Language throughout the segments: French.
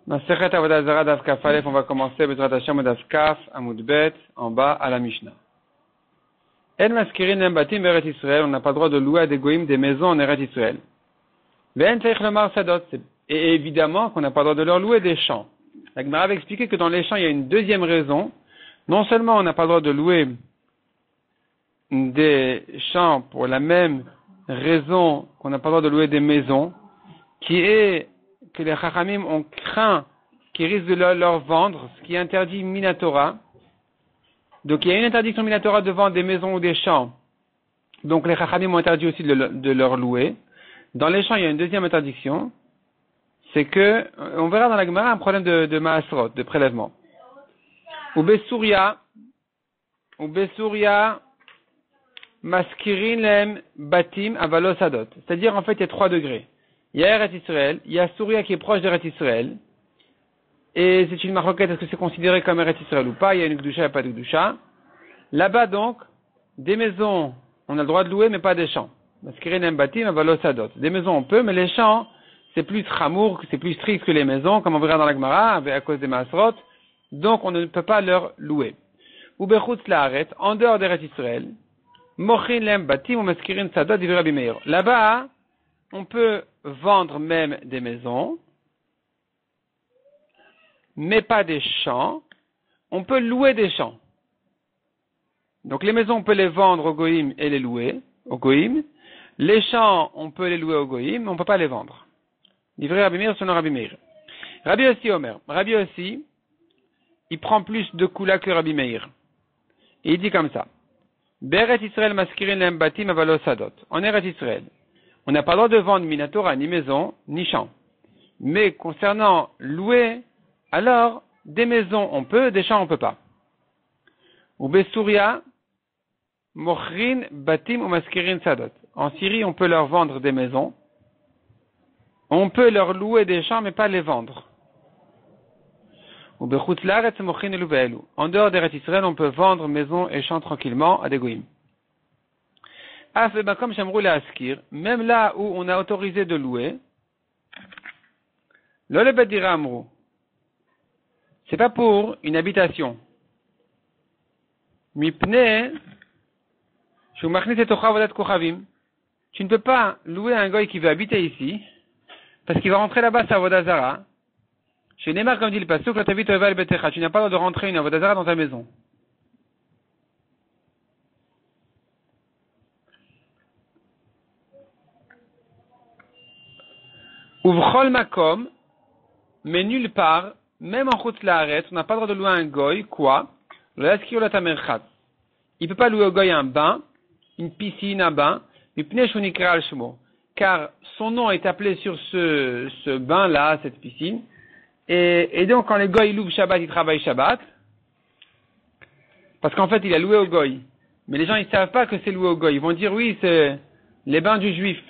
Masechet Avodah Zarah Daf Kaf Aleph, on va commencer Bezrat Hashem Daf Kaf Amud Bet en bas à la Mishnah. En maskirin en batim Eretz Israël, on n'a pas le droit de louer à des goïms des maisons en Eretz Israël. Ve'en teich lomar sadot, et évidemment qu'on n'a pas le droit de leur louer des champs. La Gemara avait expliqué que dans les champs il y a une deuxième raison. Non seulement on n'a pas le droit de louer des champs pour la même raison qu'on n'a pas le droit de louer des maisons, qui est que les Chachamim ont craint qu'ils risquent de leur vendre, ce qui est interdit Minatora. Donc il y a une interdiction Minatora de vendre des maisons ou des champs. Donc les Chachamim ont interdit aussi de leur louer. Dans les champs, il y a une deuxième interdiction. C'est que, on verra dans la Gemara un problème de Maasrot, de prélèvement. Ou Besouria, Maskirin lem batim avalo sadot. C'est-à-dire, en fait, il y a 3 degrés. Il y a Eretz Israël, il y a Souria qui est proche d'Eretz Israël, et c'est une marloquette, est-ce que c'est considéré comme Eretz Israël ou pas? Il y a une Gdusha, il n'y a pas de Gdusha. Là-bas, donc, des maisons, on a le droit de louer, mais pas des champs. Maskirin lem batim avalo sadot. Des maisons, on peut, mais les champs, c'est plus chamour, c'est plus strict que les maisons, comme on verra dans la Gemara, à cause des Maasrot. Donc, on ne peut pas leur louer. Ou bechutz laaret, en dehors d'Eretz Israël, mochin lem batim ou maskirin sadot divrei Rabbi Meir. Là-bas, on peut vendre même des maisons, mais pas des champs. On peut louer des champs. Donc les maisons, on peut les vendre au goïm et les louer au goïm. Les champs, on peut les louer au goïm, mais on ne peut pas les vendre. Divrei Rabbi Meir selon Rabbi Meir. Rabbi aussi Omer. Rabbi aussi, il prend plus de kula que Rabbi Meir. Et il dit comme ça. Be'eretz Israël maskirin lem batim avalo sadot. En Eretz Israël, on n'a pas le droit de vendre minatora, ni maison, ni champ. Mais concernant louer, alors, des maisons on peut, des champs on peut pas. Ou Besouria, mochrin batim ou maskirin sadot. En Syrie, on peut leur vendre des maisons. On peut leur louer des champs, mais pas les vendre. Ou Bechutz laaretz mochin elu ve'elu. En dehors d'Eretz Israël, on peut vendre maisons et champs tranquillement à des goïms. Comme Shamrou la Askir, même là où on a autorisé de louer, lo le bedira amrou. C'est pas pour une habitation. Mipne, shumachnis etocha avodat kochavim. Tu ne peux pas louer un goy qui veut habiter ici, parce qu'il va rentrer là-bas sa avodah zara. Chez Neymar, comme dit le pasuk, la tavit ova el betecha. Tu n'as pas le droit de rentrer une avodah zara dans ta maison. Uvchol makom, mais nulle part, même en chutz laaretz, on n'a pas le droit de louer un goy, quoi? Le yaskir la tamerchat. Il peut pas louer au goy un bain, une piscine, un bain, mais pnei shunikra al shmo. Car son nom est appelé sur ce bain-là, cette piscine. Et donc, quand les goy louent Shabbat, ils travaillent Shabbat. Parce qu'en fait, il a loué au goy. Mais les gens, ils savent pas que c'est loué au goy. Ils vont dire, oui, c'est les bains du juif.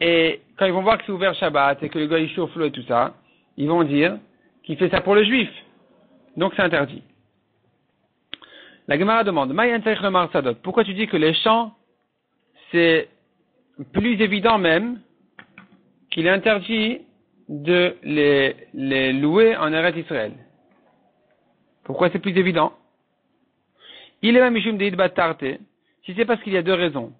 Et quand ils vont voir que c'est ouvert Shabbat et que le goy chauffe l'eau et tout ça, ils vont dire qu'il fait ça pour le juif. Donc, c'est interdit. La Gemara demande, pourquoi tu dis que les champs, c'est plus évident même qu'il est interdit de les louer en Eretz Israël? Pourquoi c'est plus évident? Il est même mishum deid batarte. Si c'est parce qu'il y a 2 raisons.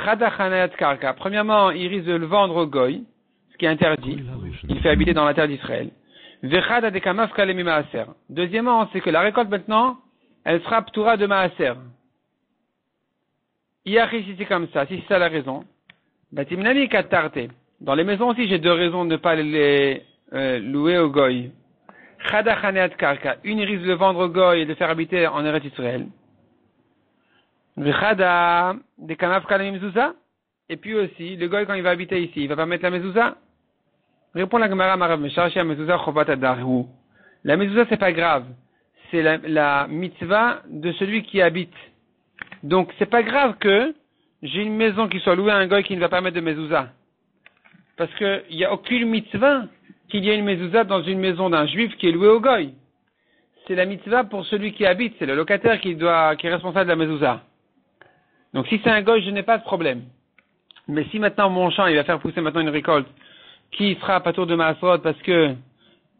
Chada chanayat karka. Premièrement, il risque de le vendre au goy, ce qui est interdit. Il fait habiter dans la terre d'Israël. Vechada dekamav kalemi maaser. Deuxièmement, c'est que la récolte maintenant, elle sera ptura de maaser. Iachi, si c'est comme ça, si c'est ça la raison. Batimnami katarte. Dans les maisons aussi, j'ai 2 raisons de ne pas les louer au goy. Chada chanayat karka. Une, il risque de le vendre au goy et de faire habiter en Eretz Israël. Vechada dekamav kalemi mezouza. Et puis aussi, le goy, quand il va habiter ici, il va pas mettre la mezouza. Répond la Gemara Marav Mesharshi à mezouza chovat adarhu. La mezouza, c'est pas grave. C'est la mitzvah de celui qui habite. Donc, c'est pas grave que j'ai une maison qui soit louée à un goy qui ne va pas mettre de mezouza. Parce qu'il n'y a aucune mitzvah qu'il y ait une mezouza dans une maison d'un juif qui est louée au goy. C'est la mitzvah pour celui qui habite. C'est le locataire qui est responsable de la mezouza. Donc, si c'est un goy, je n'ai pas de problème. Mais si maintenant mon champ, il va faire pousser maintenant une récolte qui sera pas tour de Maasrot parce que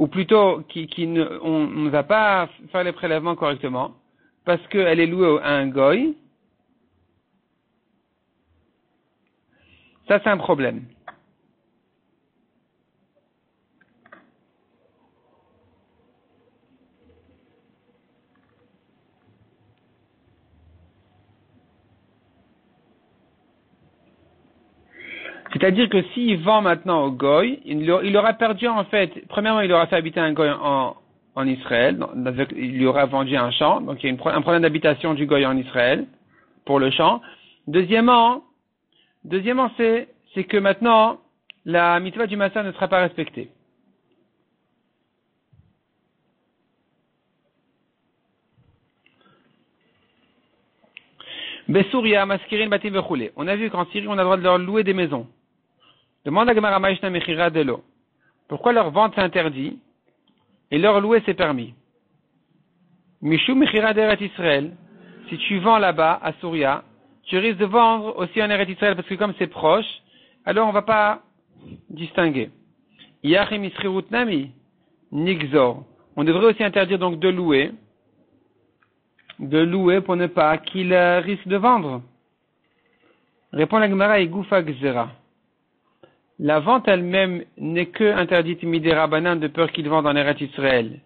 ou plutôt on ne va pas faire les prélèvements correctement, parce qu'elle est louée à un goy, ça c'est un problème. C'est-à-dire que s'il vend maintenant au goy, il aura perdu en fait, premièrement il aura fait habiter un goy en Israël, il lui aura vendu un champ, donc il y a un problème d'habitation du goy en Israël, pour le champ. Deuxièmement c'est que maintenant, la mitzvah du masseur ne sera pas respectée. Besouria, maskirin, batim, vechoulé. On a vu qu'en Syrie, on a le droit de leur louer des maisons. Demande à Gemara Maïshna Mechira de l'eau. Pourquoi leur vente c'est interdit et leur louer c'est permis? Mishou Mechira d'Eret Israël. Si tu vends là-bas, à Souria, tu risques de vendre aussi en Eret Israël parce que comme c'est proche, alors on va pas distinguer. Yachim Isrirut Nami, Nigzor. On devrait aussi interdire donc de louer pour ne pas qu'il risque de vendre. Répond la Gemara et Goufa Gzera. La vente elle-même n'est que interdite midera banan de peur qu'il vende en Eretz Israël.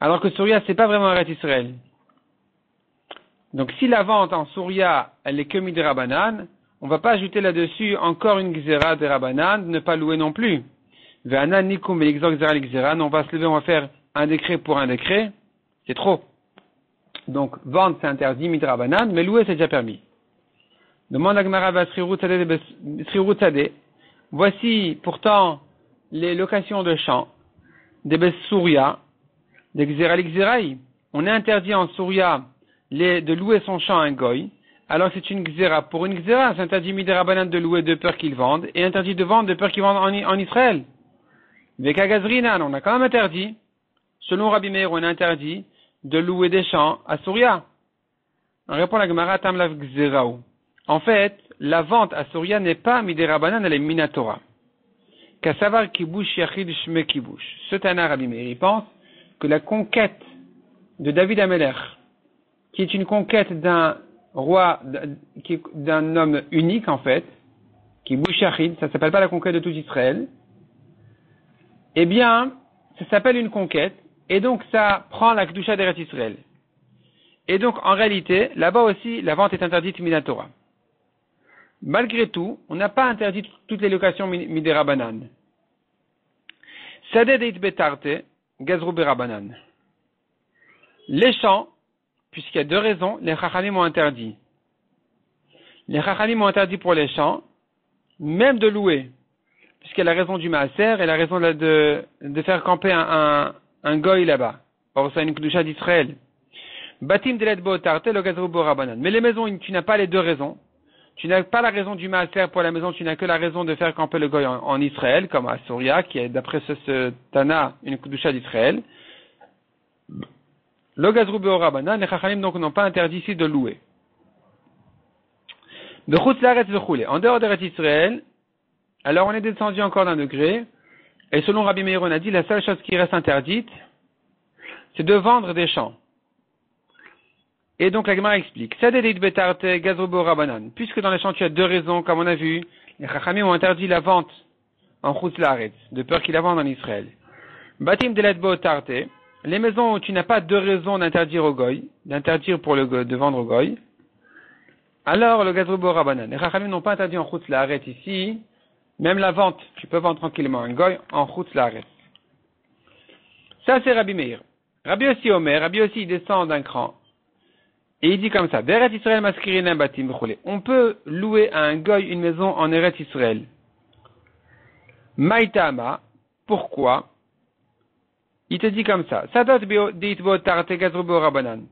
Alors que Souria, c'est pas vraiment Eretz Israël. Donc si la vente en Souria, elle est que midera banan, on va pas ajouter là-dessus encore une gzera de rabanan, ne pas louer non plus. Ve'anan nikum ve'l'exor gzera l'gzera, on va se lever, on va faire un décret pour un décret, c'est trop. Donc vente c'est interdit midera banan, mais louer c'est déjà permis. Demande à Gemara Basrirut Sadeh. Voici pourtant les locations de champs, des Bessouria, des Xerali. On est interdit en Souria de louer son champ à un goy. Alors c'est une Xera. Pour une Xera, c'est interdit midera banan de louer de peur qu'ils vendent, et interdit de vendre de peur qu'ils vendent en Israël. Veka Gazrinan, on a quand même interdit, selon Rabbi Meir, on a interdit de louer des champs à Souria. On répond à la Gemara Tamlav Xerao. En fait, la vente à Souria n'est pas midera banan, elle est minatora. Kasavar kibush yachid shme kibush. Ce Tana Rabbi Meir, il pense que la conquête de David Ameler, qui est une conquête d'un roi, d'un homme unique en fait, kibush yachid, ça s'appelle pas la conquête de tout Israël, eh bien, ça s'appelle une conquête, et donc ça prend la kedusha d'Eretz Israël. Et donc, en réalité, là-bas aussi, la vente est interdite minatora. Malgré tout, on n'a pas interdit toutes les locations midera banan. Sadeh deit betarte, gazrou berabanan. Les champs, puisqu'il y a deux raisons, les chachamim ont interdit. Les chachamim ont interdit pour les champs, même de louer, puisqu'il y a la raison du maaser et la raison de faire camper un goy là-bas. Or, c'est une kedusha d'Israël. Batim delet beotarte, le gazrou berabanan. Mais les maisons, tu n'as pas les deux raisons. Tu n'as pas la raison du maaser pour la maison, tu n'as que la raison de faire camper le goy en Israël, comme à Souria, qui est d'après ce Tana une kedusha d'Israël. Le gazrou beorabanan, les chachamim donc n'ont pas interdit ici de louer. Bechutz laaretz vechule. En dehors d'Eretz Israël, alors on est descendu encore d'un degré, et selon Rabbi Meir, on a dit la seule chose qui reste interdite, c'est de vendre des champs. Et donc la Gemara explique, puisque dans les champs tu as deux raisons, comme on a vu, les Chachamim ont interdit la vente en Chutz Laaretz, de peur qu'ils la vendent en Israël. Batim delet beotarte, les maisons où tu n'as pas deux raisons d'interdire au goy, d'interdire pour le goy, de vendre au goy, alors le gazrou borabanan. Les Chachamim n'ont pas interdit en Chutz Laaretz ici, même la vente, tu peux vendre tranquillement un goy en Chutz Laaretz. Ça c'est Rabbi Meir. Rabbi aussi Omer, Rabbi aussi il descend d'un cran. Et il dit comme ça, Eretz Israël maskirin batim b'chule. On peut louer à un goy une maison en Eretz Israël. Maïtama, pourquoi? Il te dit comme ça, Sadot deitbo tarte gazrubo rabanan.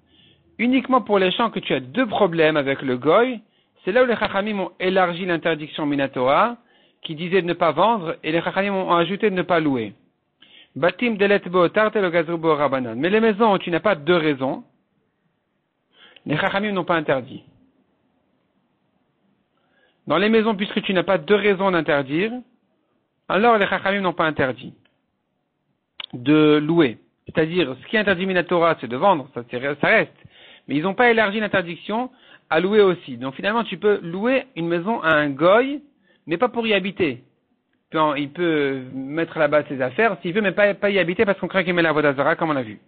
Uniquement pour les champs que tu as deux problèmes avec le goy, c'est là où les chachamim ont élargi l'interdiction minatora, qui disait de ne pas vendre, et les chachamim ont ajouté de ne pas louer. Batim deletbo tarte le gazrubo rabanan. Mais les maisons où tu n'as pas deux raisons, les chachamim n'ont pas interdit. Dans les maisons, puisque tu n'as pas deux raisons d'interdire, alors les chachamim n'ont pas interdit. de louer. C'est-à-dire, ce qui est interdit Minatora, c'est de vendre, ça reste. Mais ils n'ont pas élargi l'interdiction à louer aussi. Donc finalement, tu peux louer une maison à un goy, mais pas pour y habiter. Il peut mettre là-bas ses affaires, s'il veut, mais pas y habiter parce qu'on craint qu'il met la vodazara, comme on a vu.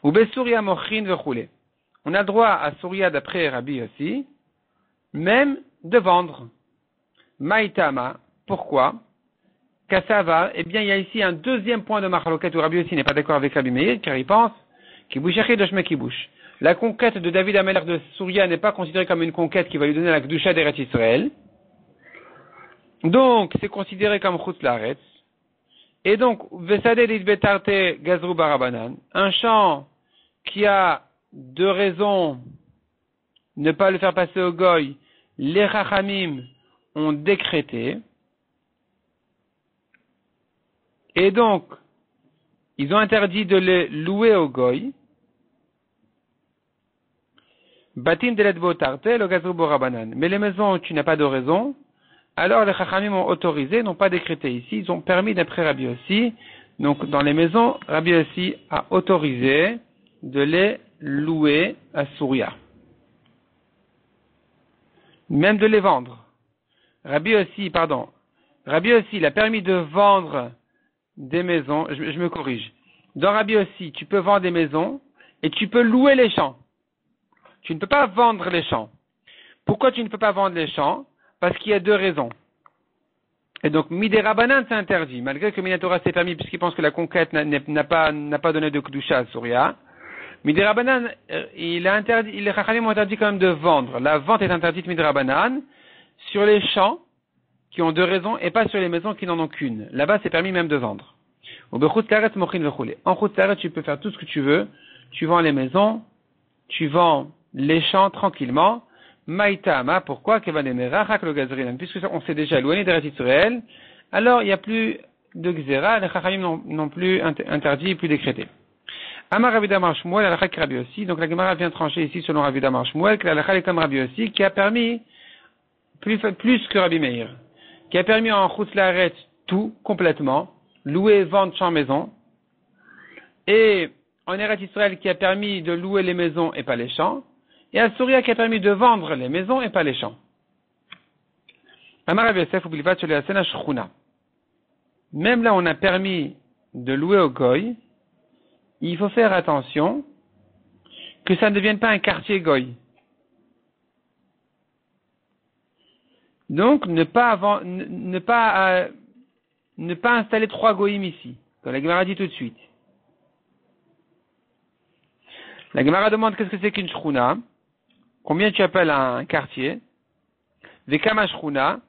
Ou besouria mochin vechoulé. On a le droit à Souria d'après Rabbi aussi, même de vendre. Maïtama. Pourquoi? Kassava. Eh bien, il y a ici un deuxième point de Marloket où Rabbi aussi n'est pas d'accord avec Rabbi Meir, car il pense Kibouchachi Doshme Kibouch. La conquête de David Amelech de Souria n'est pas considérée comme une conquête qui va lui donner la Gdusha d'Eretz Israël. Donc, c'est considéré comme Chutz Laaretz. Et donc, Vesade Lisbetarte Gazru Barabanan, un champ qui a deux raisons ne pas le faire passer au goy, les Chachamim ont décrété, et donc, ils ont interdit de les louer au goy, Batim de l'Edbotarte, le Gazru Barabanan. Mais les maisons où tu n'as pas de raison, alors les Chachamim ont autorisé, n'ont pas décrété ici, ils ont permis d'après Rabbi Yossi. Donc dans les maisons, Rabbi Yossi a autorisé de les louer à Souria. Même de les vendre. Rabbi Yossi, il a permis de vendre des maisons, je me corrige. Dans Rabbi Yossi, tu peux vendre des maisons et tu peux louer les champs. Tu ne peux pas vendre les champs. Pourquoi tu ne peux pas vendre les champs? Parce qu'il y a deux raisons. Et donc, Midé Rabanan, c'est interdit, malgré que Minatora s'est permis, puisqu'il pense que la conquête n'a pas donné de Kedusha à Souria. Midé Rabanan, les Chachamim ont interdit quand même de vendre. La vente est interdite, Midé Rabanan, sur les champs qui ont deux raisons, et pas sur les maisons qui n'en ont qu'une. Là-bas, c'est permis même de vendre. En Chutz Laaretz, tu peux faire tout ce que tu veux. Tu vends les maisons, tu vends les champs tranquillement. Maïtama, pourquoi? Puisque on s'est déjà éloigné d'Eretz Israël, alors il n'y a plus de Gzera, les Chachamim n'ont plus interdit, plus décrété. Amar Rabbi Damar Shmuel, Alakha Rabbi Yossi, donc la Gemara vient trancher ici selon Rabbi Damar Shmuel, que l'Alakha est comme Rabbi Yossi, qui a permis, plus que Rabbi Meir, qui a permis en Chutz Laaretz tout, complètement, louer, vendre champs maison, et en Eretz Israël qui a permis de louer les maisons et pas les champs, et à Souria qui a permis de vendre les maisons et pas les champs. Amar Rabbi Yosef ubilvat shel yasena shchuna. Même là, on a permis de louer au goy. Il faut faire attention que ça ne devienne pas un quartier goy. Donc, ne pas installer 3 goyim ici, comme la Gemara dit tout de suite. La Gemara demande qu'est-ce que c'est qu'une shchuna. Combien tu appelles un quartier? Vekama shchuna.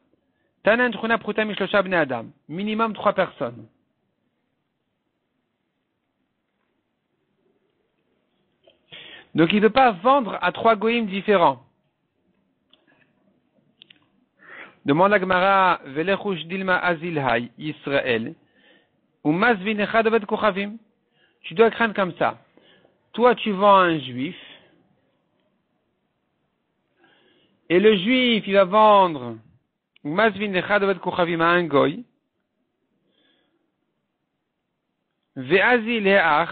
Tanan shchuna pruta mishlosha bnei adam. Minimum 3 personnes. Donc il ne veut pas vendre à 3 goïms différents. Demande la Gemara, Velechush dilma azilhai Israël. Ou mazvin echad aved kochavim. Tu dois craindre comme ça. Toi tu vends à un juif. Et le juif, il va vendre Mazvin echad aved kochavim à un goy. Ve'azil he'ach.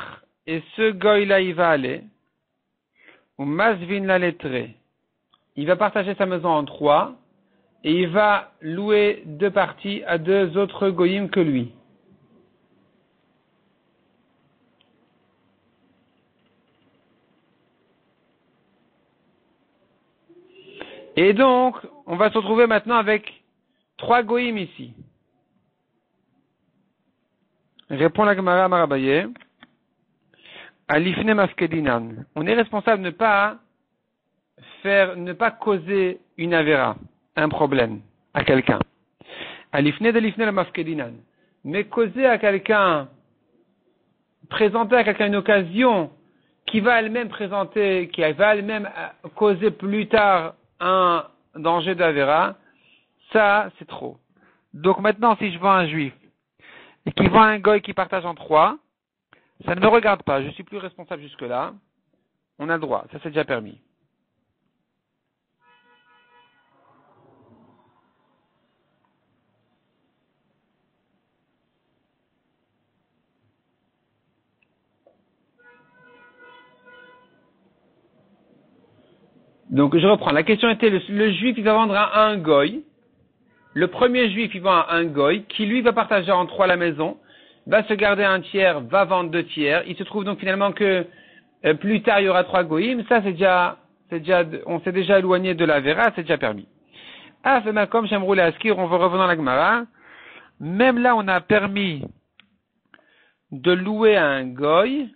Et ce goy-là, il va aller. Ou Mazvin la lettré. Il va partager sa maison en 3. Et il va louer 2 parties à 2 autres goyim que lui. Et donc, on va se retrouver maintenant avec 3 goyim ici. Répond la Gemara Marabaye. Alifne mafkedinan. On est responsable de ne pas causer une avéra, un problème à quelqu'un. Alifne de lifne la mafkedinan. Mais causer à quelqu'un, présenter à quelqu'un une occasion qui va elle-même causer plus tard un danger d'avéra, ça, c'est trop. Donc maintenant, si je vends un juif, et qu'il vend un goy qui partage en 3, ça ne me regarde pas, je suis plus responsable jusque-là, on a le droit, ça c'est déjà permis. Donc je reprends. La question était, le juif il va vendre à un goy. Le premier juif il vend à un goy qui lui va partager en trois la maison, va se garder un tiers, va vendre deux tiers. Il se trouve donc finalement que plus tard il y aura trois goyim. Ça on s'est déjà éloigné de la vera, c'est déjà permis. Ah, c'est comme j'aime rouler à ski, on va revenir dans la Gemara. Même là on a permis de louer à un goy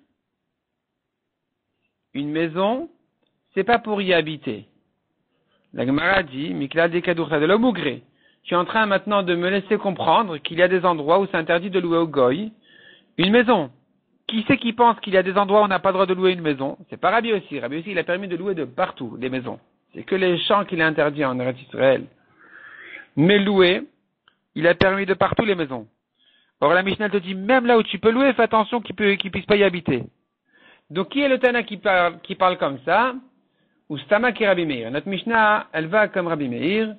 une maison, c'est pas pour y habiter. La Gemara dit, Mikla de Kadurta de l'Omougré. Tu es en train maintenant de me laisser comprendre qu'il y a des endroits où c'est interdit de louer au goy une maison. Qui c'est qui pense qu'il y a des endroits où on n'a pas le droit de louer une maison? C'est pas Rabbi aussi. Rabbi aussi, il a permis de louer de partout des maisons. C'est que les champs qu'il a interdit en Eretz Israël. Mais louer, il a permis de partout les maisons. Or la Mishnah te dit, même là où tu peux louer, fais attention qu'il puisse pas y habiter. Donc qui est le Tana qui parle comme ça? Ou Stama qui est Rabbi Meir. Notre Mishnah, elle va comme Rabbi Meir.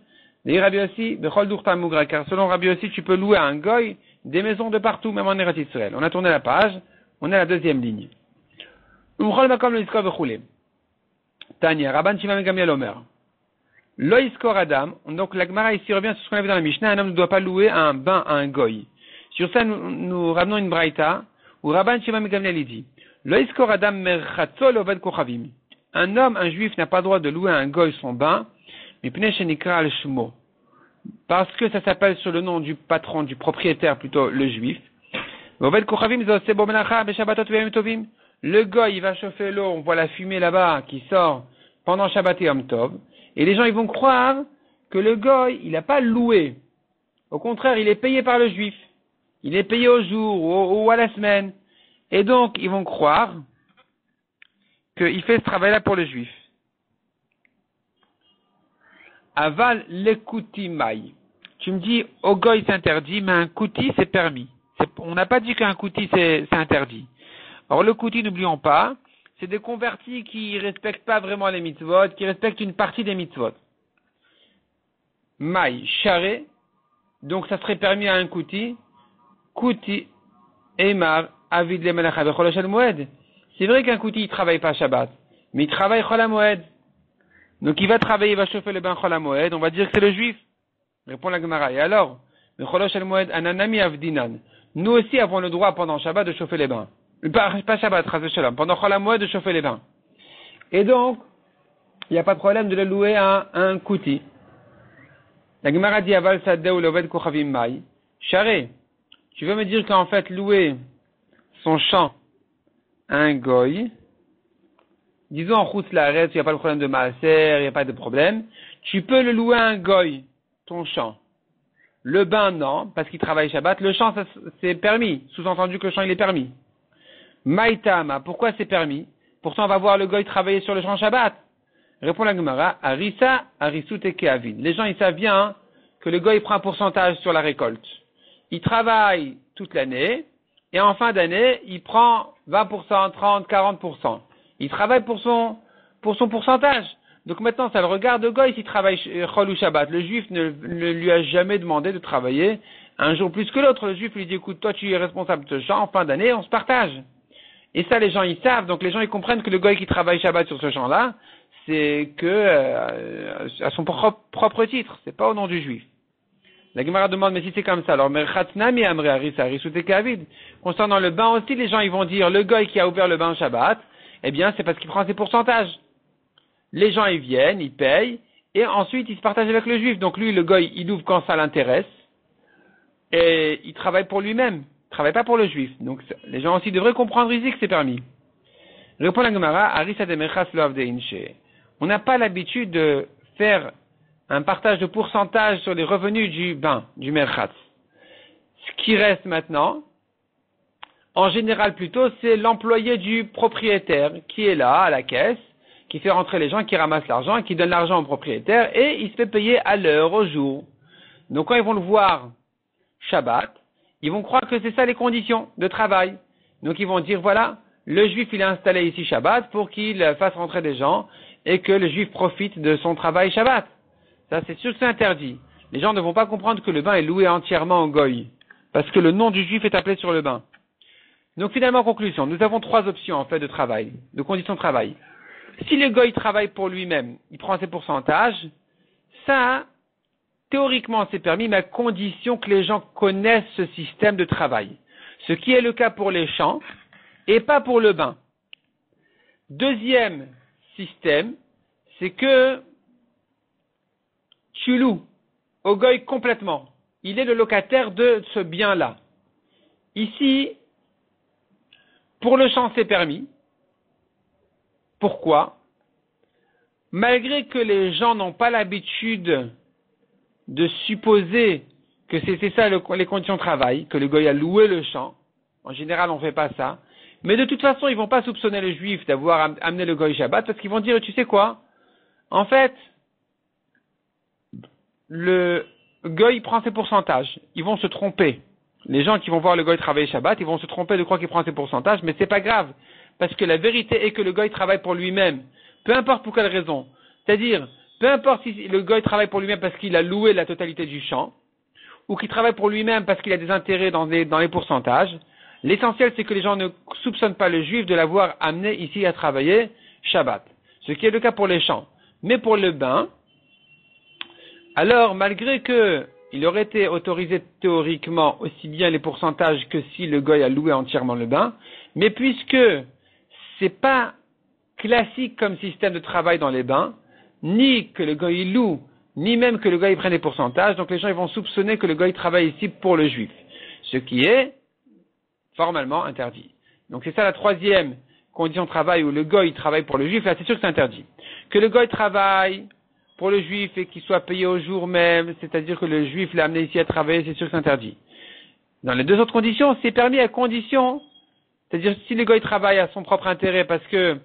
Et Rabbi aussi, Bechol Durta Mugra, car selon Rabbi aussi, tu peux louer à un goy des maisons de partout, même en Eretz Israël. On a tourné la page, on est à la deuxième ligne. Umchol Makom lo Iskor Bechule. Tanya, Rabban Shimon Gamliel Omer. Lo Iskor Adam, donc la Gemara ici revient sur ce qu'on a vu dans la Mishnah, un homme ne doit pas louer un bain à un goy. Sur ça, nous ramenons une braïta, où Rabban Shimon Gamliel dit, Lo Iskor Adam Merchatzo Loved Kochavim. Un homme, un juif, n'a pas le droit de louer à un goy son bain, parce que ça s'appelle sur le nom du patron, du propriétaire plutôt, le juif. Le goy, il va chauffer l'eau, on voit la fumée là-bas qui sort pendant Shabbat et Yom Tov, et les gens ils vont croire que le goy, il n'a pas loué. Au contraire, il est payé par le juif. Il est payé au jour ou à la semaine. Et donc, ils vont croire qu'il fait ce travail-là pour le juif. Aval l'ekouti maï. Tu me dis, au goy c'est interdit, mais un kouti c'est permis. On n'a pas dit qu'un kouti c'est interdit. Or le kouti, n'oublions pas, c'est des convertis qui respectent pas vraiment les mitzvot, qui respectent une partie des mitzvot. Maï, charé, donc ça serait permis à un kouti. Kouti, Eimar, Avid le Melacha bechol shel moed. C'est vrai qu'un kouti il travaille pas Shabbat, mais il travaille chol hamoed. Donc il va travailler, il va chauffer le bain chol hamoed, on va dire que c'est le juif. Répond la Gemara. Et alors, bechol shel moed ananami avdinan. Nous aussi avons le droit pendant Shabbat de chauffer les bains. Pas Shabbat, Chas v'Shalom, pendant chol hamoed de chauffer les bains. Et donc, il n'y a pas de problème de le louer à un kouti. La Gemara dit aval sadeu loved kochavim mai. Charé. Tu veux me dire qu'en fait, louer son champ à un goy, disons en Chutz Laaretz, il n'y a pas de problème de maaser, il n'y a pas de problème, tu peux le louer à un goy, ton champ. Le bain, non, parce qu'il travaille Shabbat. Le champ, ça, c'est permis. Sous-entendu que le champ, il est permis. Maïtama, pourquoi c'est permis? Pourtant, on va voir le goy travailler sur le champ Shabbat. Répond la Gemara, Arisa, Arisut et Keavin. Les gens, ils savent bien que le goy prend un pourcentage sur la récolte. Il travaille toute l'année, et en fin d'année, il prend 20%, 30, 40%. Il travaille pour son pourcentage. Donc maintenant, ça le regarde le goy s'il travaille Chol ou Shabbat. Le juif ne lui a jamais demandé de travailler un jour plus que l'autre. Le juif lui dit, écoute, toi tu es responsable de ce champ, en fin d'année, on se partage. Et ça, les gens, ils savent. Donc les gens, ils comprennent que le goy qui travaille Shabbat sur ce champ-là, c'est que à son propre titre. C'est pas au nom du juif. La Gemara demande, mais si c'est comme ça, alors, concernant le bain aussi, les gens, ils vont dire, le goy qui a ouvert le bain Shabbat, eh bien, c'est parce qu'il prend ses pourcentages. Les gens, ils viennent, ils payent, et ensuite, ils se partagent avec le juif. Donc lui, le goy, il ouvre quand ça l'intéresse, et il travaille pour lui-même. Il travaille pas pour le juif. Donc, les gens aussi devraient comprendre ici que c'est permis. Répond la Gemara, on n'a pas l'habitude de faire un partage de pourcentage sur les revenus du bain, du merchatz. Ce qui reste maintenant, en général plutôt, c'est l'employé du propriétaire qui est là, à la caisse, qui fait rentrer les gens, qui ramasse l'argent, qui donne l'argent au propriétaire, et il se fait payer à l'heure, au jour. Donc quand ils vont le voir Shabbat, ils vont croire que c'est ça les conditions de travail. Donc ils vont dire, voilà, le juif il est installé ici Shabbat pour qu'il fasse rentrer des gens, et que le juif profite de son travail Shabbat. Ça, c'est sûr que c'est interdit. Les gens ne vont pas comprendre que le bain est loué entièrement au goy, parce que le nom du juif est appelé sur le bain. Donc finalement, en conclusion, nous avons trois options en fait de travail, de conditions de travail. si le goy travaille pour lui-même, il prend ses pourcentages, ça, théoriquement, c'est permis, mais à condition que les gens connaissent ce système de travail. Ce qui est le cas pour les champs et pas pour le bain. Deuxième système, c'est que tu loues au goy complètement. Il est le locataire de ce bien-là. Ici, pour le champ, c'est permis. Pourquoi? Malgré que les gens n'ont pas l'habitude de supposer que c'était ça les conditions de travail, que le goy a loué le champ, en général on ne fait pas ça, mais de toute façon ils ne vont pas soupçonner le juif d'avoir amené le goy Shabbat, parce qu'ils vont dire, tu sais quoi? En fait, le goy prend ses pourcentages, ils vont se tromper. Les gens qui vont voir le goy travailler Shabbat, ils vont se tromper de croire qu'il prend ses pourcentages, mais c'est pas grave, parce que la vérité est que le goy travaille pour lui-même, peu importe pour quelle raison. C'est-à-dire, peu importe si le goy travaille pour lui-même parce qu'il a loué la totalité du champ, ou qu'il travaille pour lui-même parce qu'il a des intérêts dans les pourcentages, l'essentiel c'est que les gens ne soupçonnent pas le juif de l'avoir amené ici à travailler Shabbat. Ce qui est le cas pour les champs. Mais pour le bain, alors malgré que il aurait été autorisé théoriquement aussi bien les pourcentages que si le goy a loué entièrement le bain, mais puisque c'est pas classique comme système de travail dans les bains, ni que le goy loue, ni même que le goy prenne des pourcentages, donc les gens ils vont soupçonner que le goy travaille ici pour le juif, ce qui est formellement interdit. Donc c'est ça la troisième condition de travail où le goy travaille pour le juif, là c'est sûr que c'est interdit. Que le goy travaille pour le juif et qu'il soit payé au jour même, c'est-à-dire que le juif l'a amené ici à travailler, c'est sûr que c'est interdit. Dans les deux autres conditions, c'est permis à condition, c'est-à-dire si le goy travaille à son propre intérêt parce que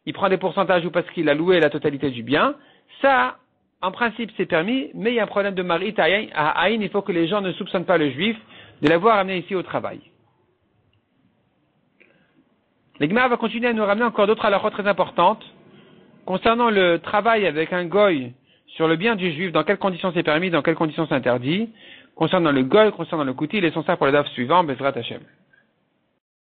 il prend des pourcentages ou parce qu'il a loué la totalité du bien, ça, en principe, c'est permis, mais il y a un problème de marit à Aïn, il faut que les gens ne soupçonnent pas le juif de l'avoir amené ici au travail. L'Egma va continuer à nous ramener encore d'autres halachot très importantes concernant le travail avec un goy sur le bien du juif, dans quelles conditions c'est permis, dans quelles conditions c'est interdit, concernant le goy, concernant le kouti, laissons ça pour les daves suivants, Bezrat Hashem.